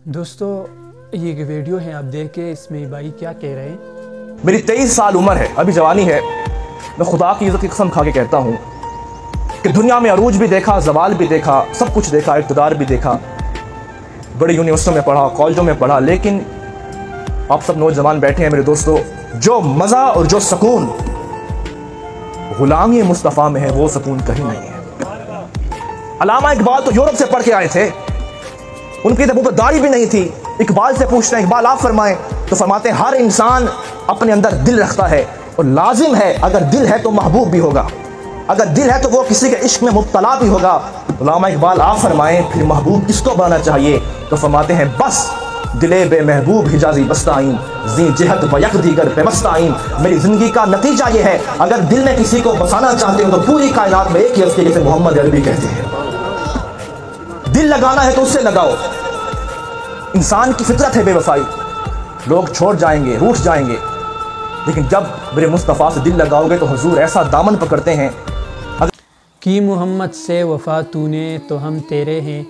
دوستو یہ ایک ویڈیو ہے، آپ دیکھیں اس میں بھائی کیا کہہ رہے ہیں۔ میری 23 سال عمر ہے، ابھی جوانی ہے۔ میں خدا کی عزت کی قسم کھا کے کہتا ہوں کہ دنیا میں عروج بھی دیکھا، زوال بھی دیکھا، سب کچھ دیکھا، اقتدار بھی دیکھا، بڑی یونیورسٹیوں میں پڑھا، کالجوں میں پڑھا، لیکن آپ سب نوجوان بیٹھے ہیں میرے دوستو، جو مزہ اور جو سکون غلامی مصطفیٰ میں ہے وہ سکون کہیں نہیں ہے۔ علامہ اقبال تو یورپ سے پڑھ کے آئے تھے، ان کی منہ پہ داڑھی بھی نہیں تھی۔ اقبال سے پوچھتے ہیں، اقبال آپ فرمائیں، تو فرماتے ہیں ہر انسان اپنے اندر دل رکھتا ہے اور لازم ہے اگر دل ہے تو محبوب بھی ہوگا، اگر دل ہے تو وہ کسی کے عشق میں مبتلا بھی ہوگا۔ علامہ اقبال آپ فرمائیں پھر محبوب کس کو بنانا چاہیے؟ تو فرماتے ہیں بس دلے بے محبوب حجازی بستائیں، زی جہت و یک دیگر پیوستائیں۔ میری زندگی کا نتیجہ یہ ہے، اگر دل میں کسی کو بسانا چاہتے ہو تو پوری کائنات میں ایک ہی لفظ کے جسے محمد عربی کہتے ہیں۔ دل لگانا ہے تو اس سے لگاؤ۔ انسان کی فطرت ہے بے وفائی، لوگ چھوڑ جائیں گے، روٹھ جائیں گے، لیکن جب میرے مصطفیٰ سے دل لگاؤ گے تو حضور ایسا دامن پکڑتے ہیں۔ کی محمد سے وفا تو نے تو ہم تیرے ہیں،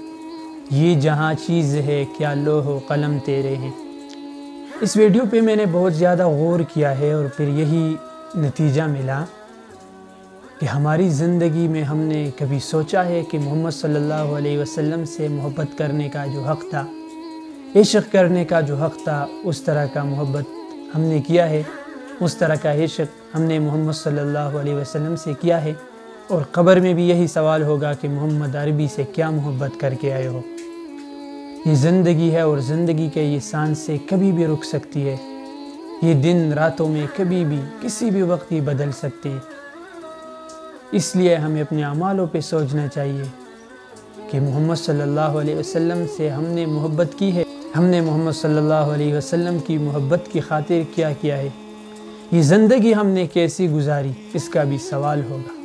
یہ جہاں چیز ہے کیا لوح و قلم تیرے ہیں۔ اس ویڈیو پہ میں نے بہت زیادہ غور کیا ہے اور پھر یہی نتیجہ ملا کہ ہماری زندگی میں ہم نے کبھی سوچا ہے کہ محمد صلی اللہ علیہ وسلم سے محبت کرنے کا جو حق تھا، عشق کرنے کا جو حق تھا، اس طرح کا محبت ہم نے کیا ہے، اس طرح کا عشق ہم نے محمد صلی اللہ علیہ وسلم سے کیا ہے؟ اور قبر میں بھی یہی سوال ہوگا کہ محمد عربی سے کیا محبت کر کے آئے ہو؟ یہ زندگی ہے اور زندگی کے یہ سانسیں کبھی بھی رک سکتی ہے، یہ دن راتوں میں کبھی بھی کسی بھی وقت ہی بدل سکتی ہے۔ اس لیے ہمیں اپنے اعمالوں پہ سوچنا چاہیے کہ محمد صلی اللہ علیہ وسلم سے ہم نے محبت کی ہے، ہم نے محمد صلی اللہ علیہ وسلم کی محبت کی خاطر کیا کیا ہے، یہ زندگی ہم نے کیسی گزاری، اس کا بھی سوال ہوگا۔